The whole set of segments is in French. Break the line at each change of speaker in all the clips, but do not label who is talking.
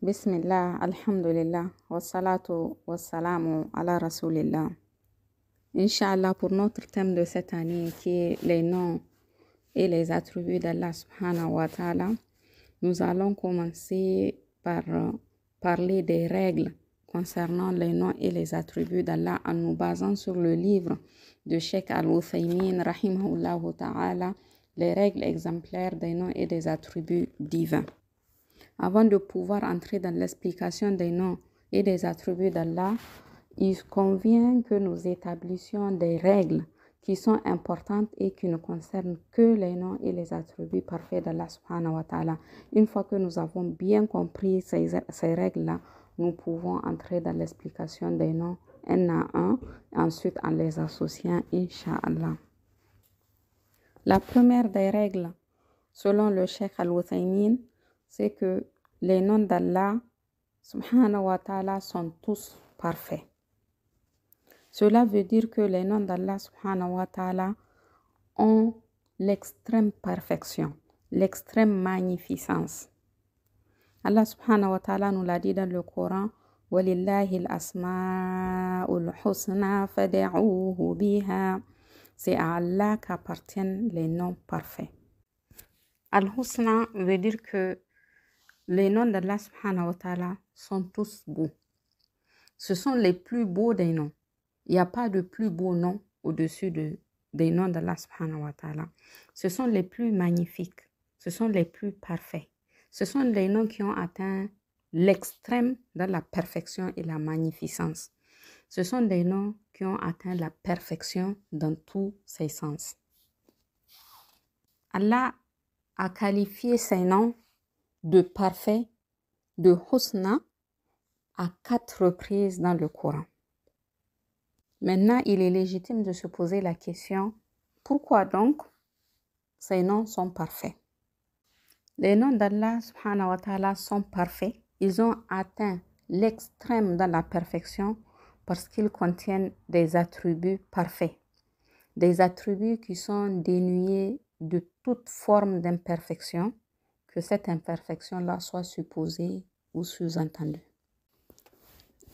Bismillah, Alhamdulillah, wassalatu wassalamu ala Rasulillah. Inch'Allah, pour notre thème de cette année qui est les noms et les attributs d'Allah subhanahu wa ta'ala, nous allons commencer par parler des règles concernant les noms et les attributs d'Allah en nous basant sur le livre de Cheikh Al-Uthaymin, rahimahullahu ta'ala, les règles exemplaires des noms et des attributs divins. Avant de pouvoir entrer dans l'explication des noms et des attributs d'Allah, il convient que nous établissions des règles qui sont importantes et qui ne concernent que les noms et les attributs parfaits d'Allah subhanahu wa ta'ala. Une fois que nous avons bien compris ces règles-là, nous pouvons entrer dans l'explication des noms un à un, ensuite en les associant, Inch'Allah. La première des règles, selon le Cheikh Al-Uthaymin, c'est que les noms d'Allah subhanahu wa ta'ala sont tous parfaits. Cela veut dire que les noms d'Allah subhanahu wa ta'ala ont l'extrême perfection, l'extrême magnificence. Allah subhanahu wa ta'ala nous l'a dit dans le Coran, وَلِلَّهِ الْأَسْمَاءُ الْحُسْنَى فَدَعُوهُ بِهَا. C'est à Allah qu'appartiennent les noms parfaits. Al-Husna veut dire que les noms d'Allah subhanahu wa ta'ala sont tous beaux. Ce sont les plus beaux des noms. Il n'y a pas de plus beau nom au-dessus des noms d'Allah subhanahu wa ta'ala. Ce sont les plus magnifiques. Ce sont les plus parfaits. Ce sont les noms qui ont atteint l'extrême dans la perfection et la magnificence. Ce sont des noms qui ont atteint la perfection dans tous ses sens. Allah a qualifié ces noms de parfait, de husna, à 4 reprises dans le Coran. Maintenant, il est légitime de se poser la question, pourquoi donc ces noms sont parfaits? Les noms d'Allah subhanahu wa ta'ala sont parfaits. Ils ont atteint l'extrême dans la perfection parce qu'ils contiennent des attributs parfaits. Des attributs qui sont dénués de toute forme d'imperfection, que cette imperfection-là soit supposée ou sous-entendue.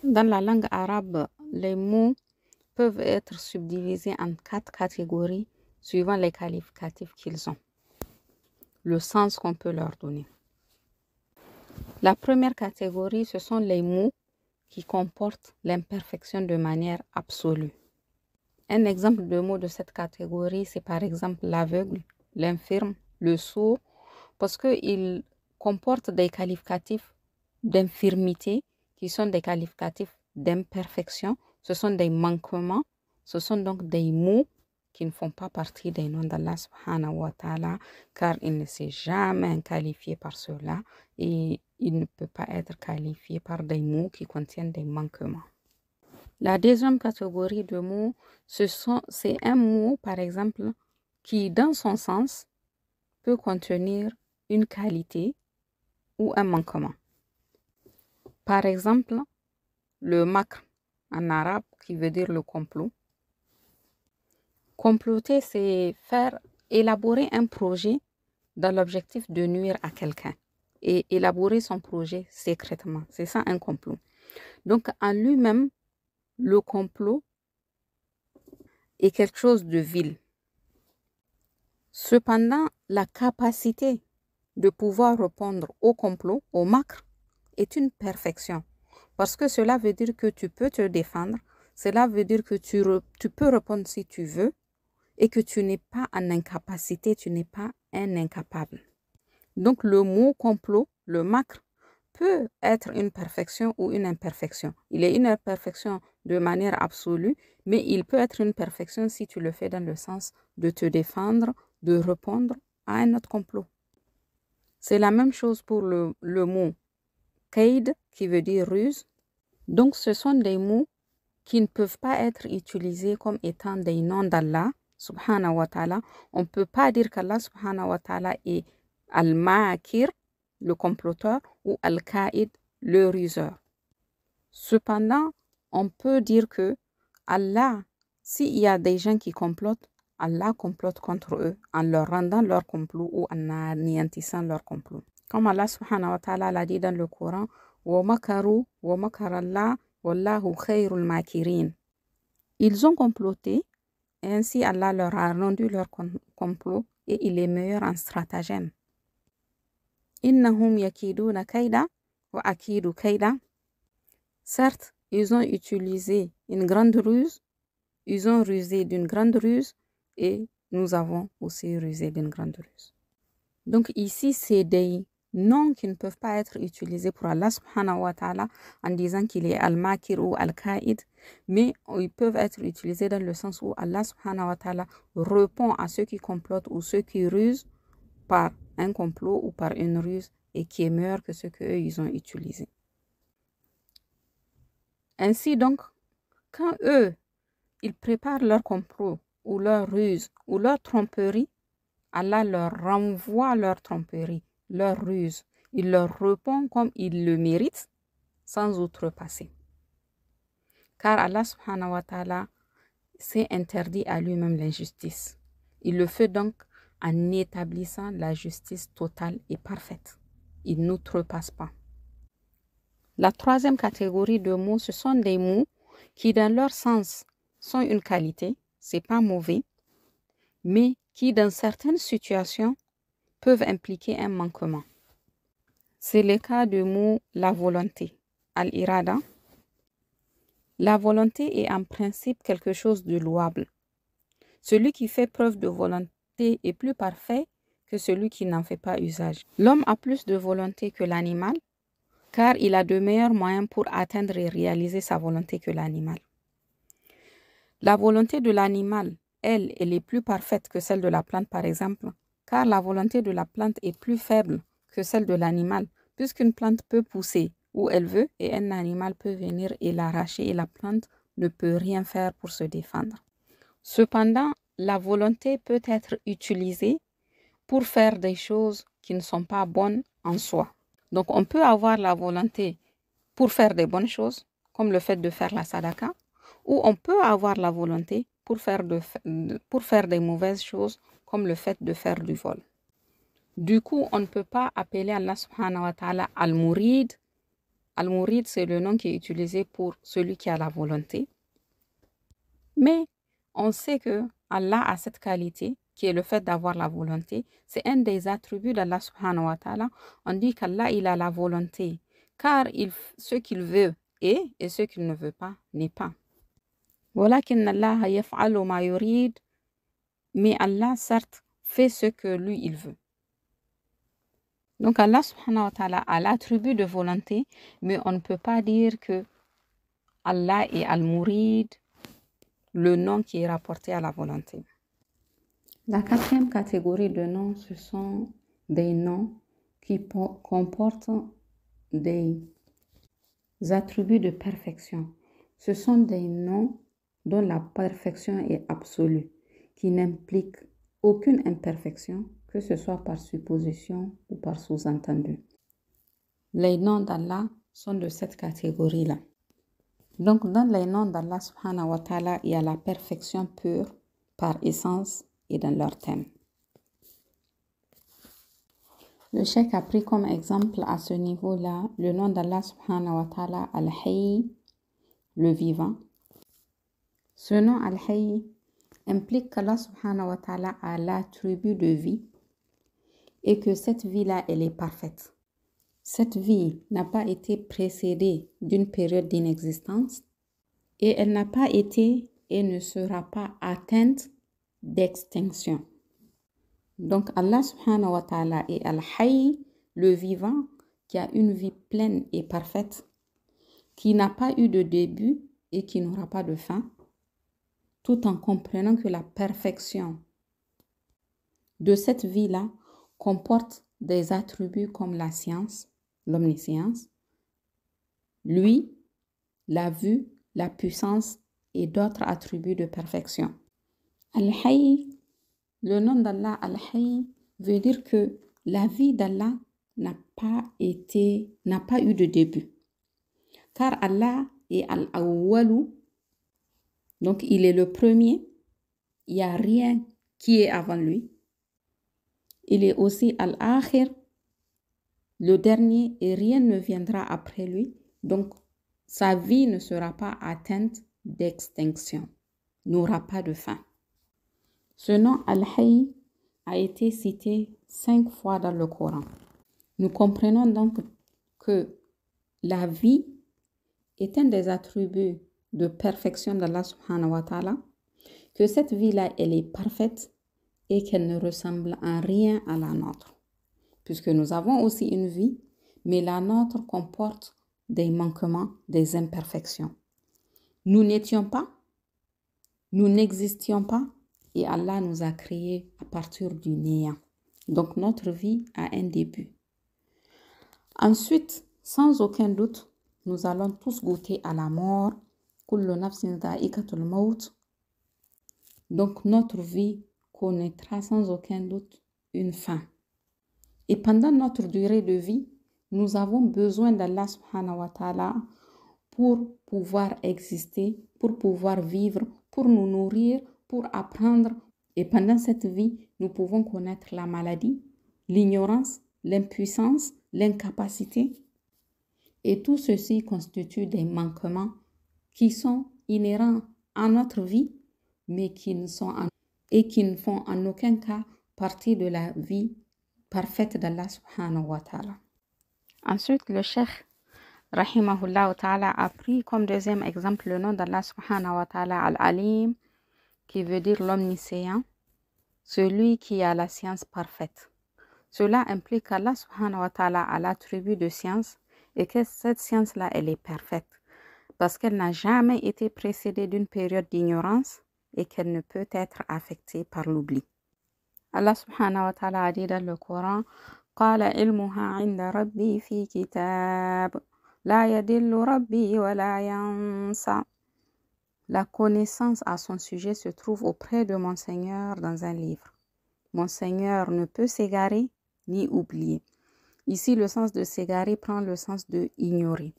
Dans la langue arabe, les mots peuvent être subdivisés en 4 catégories suivant les qualificatifs qu'ils ont, le sens qu'on peut leur donner. La première catégorie, ce sont les mots qui comportent l'imperfection de manière absolue. Un exemple de mot de cette catégorie, c'est par exemple l'aveugle, l'infirme, le sourd, parce qu'ils comportent des qualificatifs d'infirmité qui sont des qualificatifs d'imperfection. Ce sont des manquements, ce sont donc des mots qui ne font pas partie des noms d'Allah subhanahu wa ta'ala, car il ne s'est jamais qualifié par cela et il ne peut pas être qualifié par des mots qui contiennent des manquements. La deuxième catégorie de mots, c'est un mot, par exemple, qui, dans son sens, peut contenir une qualité ou un manquement. Par exemple, le makr en arabe, qui veut dire le complot. Comploter, c'est élaborer un projet dans l'objectif de nuire à quelqu'un et élaborer son projet secrètement. C'est ça un complot. Donc, en lui-même, le complot est quelque chose de vil. Cependant, la capacité de pouvoir répondre au complot, au makr, est une perfection. Parce que cela veut dire que tu peux te défendre, cela veut dire que tu peux répondre si tu veux et que tu n'es pas en incapacité, tu n'es pas un incapable. Donc le mot complot, le makr, peut être une perfection ou une imperfection. Il est une imperfection de manière absolue, mais il peut être une perfection si tu le fais dans le sens de te défendre, de répondre à un autre complot. C'est la même chose pour le mot kaid, qui veut dire ruse. Donc ce sont des mots qui ne peuvent pas être utilisés comme étant des noms d'Allah subhanahu wa ta'ala. On ne peut pas dire qu'Allah subhanahu wa ta'ala est al-ma'akir, le comploteur, ou al-kaid, le ruseur. Cependant, on peut dire que Allah, s'il y a des gens qui complotent, Allah complote contre eux en leur rendant leur complot ou en anéantissant leur complot. Comme Allah subhanahu wa ta'ala l'a dit dans le Coran, وَمَكَرُوا وَمَكَرَ اللَّهُ وَاللَّهُ خَيْرُ الْمَاكِرِينَ. Ils ont comploté et ainsi Allah leur a rendu leur complot et il est meilleur en stratagème. إِنَّهُمْ يَكِيدُونَ كَيْدًا وَأَكِيدُ كَيْدًا. Certes, ils ont utilisé une grande ruse, ils ont rusé d'une grande ruse et nous avons aussi rusé d'une grande ruse. Donc ici, c'est des noms qui ne peuvent pas être utilisés pour Allah subhanahu wa ta'ala en disant qu'il est al-makir ou al-kaïd, mais ils peuvent être utilisés dans le sens où Allah subhanahu wa ta'ala répond à ceux qui complotent ou ceux qui rusent par un complot ou par une ruse et qui est meilleur que ce qu'eux ils ont utilisé. Ainsi donc, quand eux, ils préparent leur complot ou leur ruse ou leur tromperie, Allah leur renvoie leur tromperie, leur ruse. Il leur répond comme ils le méritent, sans outrepasser. Car Allah subhanahu wa ta'ala s'est interdit à lui-même l'injustice. Il le fait donc en établissant la justice totale et parfaite. Il n'outrepasse pas. La troisième catégorie de mots, ce sont des mots qui, dans leur sens, sont une qualité, c'est pas mauvais, mais qui, dans certaines situations, peuvent impliquer un manquement. C'est le cas du mot la volonté, al-irada. La volonté est en principe quelque chose de louable. Celui qui fait preuve de volonté est plus parfait que celui qui n'en fait pas usage. L'homme a plus de volonté que l'animal, car il a de meilleurs moyens pour atteindre et réaliser sa volonté que l'animal. La volonté de l'animal, elle est plus parfaite que celle de la plante, par exemple, car la volonté de la plante est plus faible que celle de l'animal, puisqu'une plante peut pousser où elle veut et un animal peut venir et l'arracher et la plante ne peut rien faire pour se défendre. Cependant, la volonté peut être utilisée pour faire des choses qui ne sont pas bonnes en soi. Donc, on peut avoir la volonté pour faire des bonnes choses, comme le fait de faire la sadaka, ou on peut avoir la volonté pour faire des mauvaises choses, comme le fait de faire du vol. Du coup, on ne peut pas appeler Allah subhanahu wa ta'ala al-Murid. Al-Murid, c'est le nom qui est utilisé pour celui qui a la volonté. Mais on sait que Allah a cette qualité, qui est le fait d'avoir la volonté. C'est un des attributs d'Allah subhanahu wa ta'ala. On dit qu'Allah, il a la volonté, car ce qu'il veut est, et ce qu'il ne veut pas n'est pas. وَلَكِنَّ اللَّهَ يَفْعَلُ مَا يُرِيدُ. Mais Allah, certes, fait ce que lui, il veut. Donc Allah subhanahu wa ta'ala a l'attribut de volonté, mais on ne peut pas dire que Allah est al-Murid, le nom qui est rapporté à la volonté. La quatrième catégorie de noms, ce sont des noms qui comportent des attributs de perfection. Ce sont des noms dont la perfection est absolue, qui n'impliquent aucune imperfection, que ce soit par supposition ou par sous-entendu. Les noms d'Allah sont de cette catégorie-là. Donc, dans les noms d'Allah subhanahu wa ta'ala, il y a la perfection pure par essence et dans leur thème. Le cheikh a pris comme exemple à ce niveau-là le nom d'Allah subhanahu wa ta'ala al-Hayy, le vivant. Ce nom al-Hayy implique qu'Allah subhanahu wa ta'ala a l'attribut de vie et que cette vie-là, elle est parfaite. Cette vie n'a pas été précédée d'une période d'inexistence et elle n'a pas été et ne sera pas atteinte d'extinction. Donc Allah subhanahu wa ta'ala est al-Hayy, le vivant, qui a une vie pleine et parfaite, qui n'a pas eu de début et qui n'aura pas de fin, tout en comprenant que la perfection de cette vie-là comporte des attributs comme la science, l'omniscience, lui, la vue, la puissance et d'autres attributs de perfection. Al-Hayy, le nom d'Allah Al-Hayy veut dire que la vie d'Allah n'a pas eu de début. Car Allah est Al-Awwalu, donc il est le premier, il n'y a rien qui est avant lui. Il est aussi Al-Akhir, le dernier et rien ne viendra après lui. Donc, sa vie ne sera pas atteinte d'extinction, n'aura pas de fin. Ce nom Al-Hayy a été cité 5 fois dans le Coran. Nous comprenons donc que la vie est un des attributs de perfection d'Allah subhanahu wa ta'ala, que cette vie-là, elle est parfaite et qu'elle ne ressemble en rien à la nôtre. Puisque nous avons aussi une vie, mais la nôtre comporte des manquements, des imperfections. Nous n'étions pas, nous n'existions pas, et Allah nous a créés à partir du néant. Donc notre vie a un début. Ensuite, sans aucun doute, nous allons tous goûter à la mort. Kullu nafsin dha'iqatul maut. Donc notre vie connaîtra sans aucun doute une fin. Et pendant notre durée de vie, nous avons besoin d'Allah subhanahu wa ta'ala pour pouvoir exister, pour pouvoir vivre, pour nous nourrir, pour apprendre. Et pendant cette vie, nous pouvons connaître la maladie, l'ignorance, l'impuissance, l'incapacité. Et tout ceci constitue des manquements qui sont inhérents à notre vie, mais qui ne font en aucun cas partie de la vie parfaite d'Allah subhanahu wa ta'ala. Ensuite, le cheikh rahimahullah ta'ala a pris comme deuxième exemple le nom d'Allah subhanahu wa ta'ala al-alim, qui veut dire l'omniscient, celui qui a la science parfaite. Cela implique qu'Allah subhanahu wa ta'ala a l'attribut de science et que cette science-là, elle est parfaite parce qu'elle n'a jamais été précédée d'une période d'ignorance et qu'elle ne peut être affectée par l'oubli. Allah subhanahu wa ta'ala a dit dans le Coran: قال علمها عند ربي في كتاب لا يضل ربي ولا ينسى. La connaissance à son sujet se trouve auprès de mon Seigneur dans un livre. Mon Seigneur ne peut s'égarer ni oublier. Ici, le sens de s'égarer prend le sens de ignorer.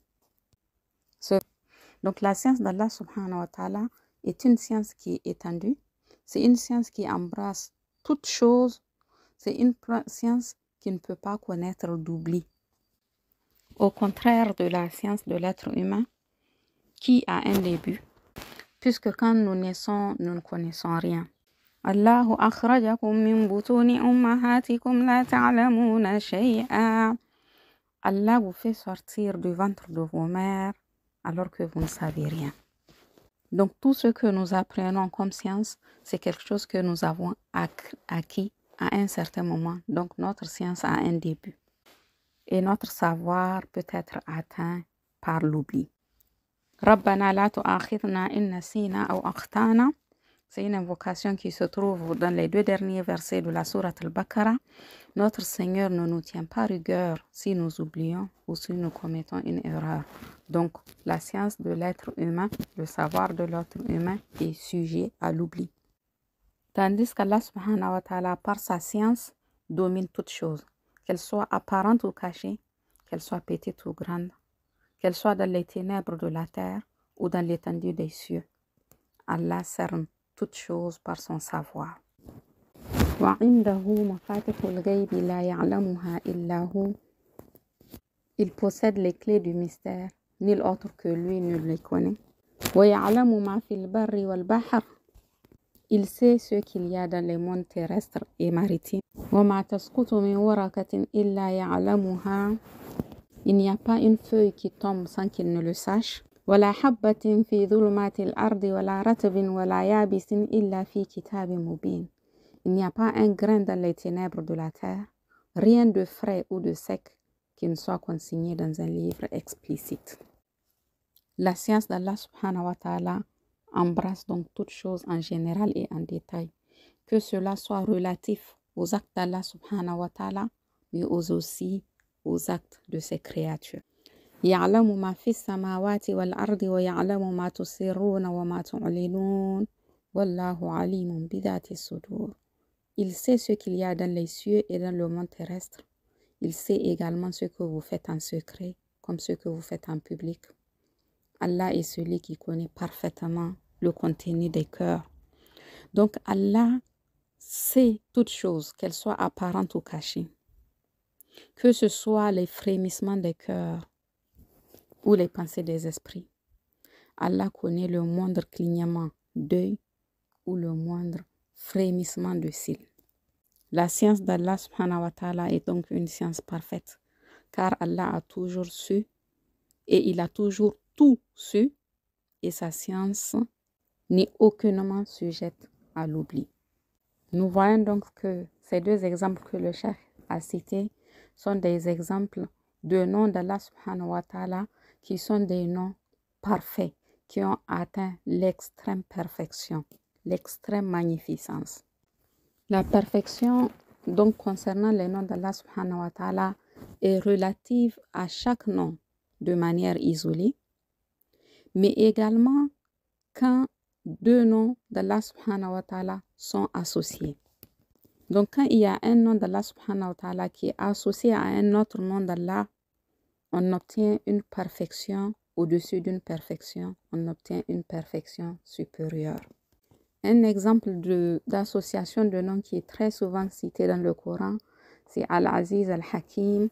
Donc, la science d'Allah subhanahu wa ta'ala est une science qui est étendue. C'est une science qui embrasse toutes choses. C'est une science qui ne peut pas connaître d'oubli. Au contraire de la science de l'être humain, qui a un début, puisque quand nous naissons, nous ne connaissons rien. Allahu akhrajakum min butuni ummahatikum la ta'lamuna shay'a. Allah vous fait sortir du ventre de vos mères alors que vous ne savez rien. Donc tout ce que nous apprenons comme science, c'est quelque chose que nous avons acquis à un certain moment. Donc notre science a un début. Et notre savoir peut être atteint par l'oubli. Rabbana la tu'akhidna in nasina aw akhtana. C'est une invocation qui se trouve dans les 2 derniers versets de la sourate al-Baqarah. Notre Seigneur ne nous tient pas rigueur si nous oublions ou si nous commettons une erreur. Donc, la science de l'être humain, le savoir de l'être humain est sujet à l'oubli. Tandis qu'Allah subhanahu wa ta'ala, par sa science, domine toutes choses, qu'elles soient apparentes ou cachées, qu'elles soient petites ou grandes, qu'elles soient dans les ténèbres de la terre ou dans l'étendue des cieux. Allah cerne toutes choses par son savoir. Il possède les clés du mystère, nul autre que lui ne les connaît. Il sait ce qu'il y a dans les mondes terrestres et maritimes. Il n'y a pas une feuille qui tombe sans qu'il ne le sache. ولا حبة في ظلمات الأرض ولا رطب ولا يابس إلا في كتاب مبين. Il n'y a pas un grain dans les ténèbres de la terre, rien de frais ou de sec qui ne soit consigné dans un livre explicite. La science d'Allah subhanahu wa ta'ala embrasse donc toutes choses en général et en détail, que cela soit relatif aux actes d'Allah subhanahu wa ta'ala, mais aussi aux actes de ses créatures. يعلم ما في السماوات والأرض ويعلم ما تسرون وما تعلنون والله عليم بذات الصدور. Il sait ce qu'il y a dans les cieux et dans le monde terrestre. Il sait également ce que vous faites en secret comme ce que vous faites en public. Allah est celui qui connaît parfaitement le contenu des cœurs. Donc Allah sait toutes choses, qu'elles soient apparentes ou cachées. que ce soit les frémissements des cœurs ou les pensées des esprits. Allah connaît le moindre clignement d'œil ou le moindre frémissement de cils. La science d'Allah subhanahu wa ta'ala est donc une science parfaite, car Allah a toujours su et il a toujours tout su, et sa science n'est aucunement sujette à l'oubli. Nous voyons donc que ces deux exemples que le cheikh a cités sont des exemples de noms d'Allah subhanahu wa ta'ala qui sont des noms parfaits, qui ont atteint l'extrême perfection, l'extrême magnificence. La perfection, donc, concernant les noms d'Allah subhanahu wa ta'ala, est relative à chaque nom de manière isolée, mais également quand deux noms d'Allah subhanahu wa ta'ala sont associés. Donc, quand il y a un nom d'Allah subhanahu wa ta'ala qui est associé à un autre nom d'Allah, on obtient une perfection au-dessus d'une perfection, on obtient une perfection supérieure. Un exemple d'association de noms qui est très souvent cité dans le Coran, c'est Al-Aziz, Al-Hakim.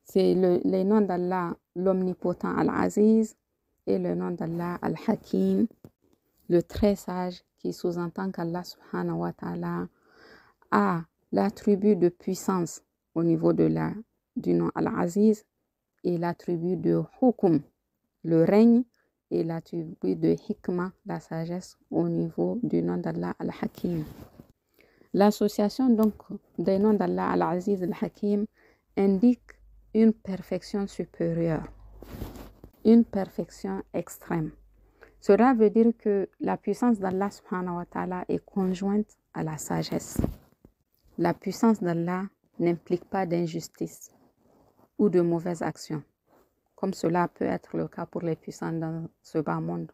C'est les noms d'Allah, l'omnipotent Al-Aziz, et le nom d'Allah, Al-Hakim, le très sage, qui sous-entend qu'Allah subhanahu wa ta'ala a l'attribut de puissance au niveau du nom Al-Aziz et l'attribut de Hukum, le règne, et l'attribut de Hikmah, la sagesse, au niveau du nom d'Allah Al-Hakim. L'association donc des noms d'Allah Al-Aziz Al-Hakim indique une perfection supérieure, une perfection extrême. Cela veut dire que la puissance d'Allah subhanahu wa ta'ala est conjointe à la sagesse. La puissance d'Allah n'implique pas d'injustice ou de mauvaises actions, comme cela peut être le cas pour les puissants dans ce bas monde.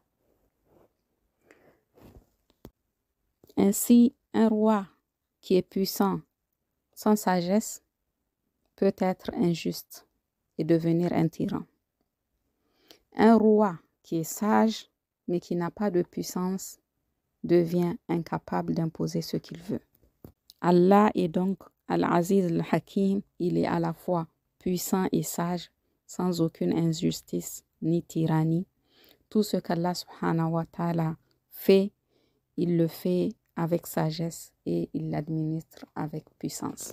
Ainsi, un roi qui est puissant sans sagesse peut être injuste et devenir un tyran. Un roi qui est sage mais qui n'a pas de puissance devient incapable d'imposer ce qu'il veut. Allah est donc Al-Aziz Al-Hakim, il est à la fois puissant et sage, sans aucune injustice ni tyrannie. Tout ce qu'Allah subhanahu wa ta'ala fait, il le fait avec sagesse et il l'administre avec puissance.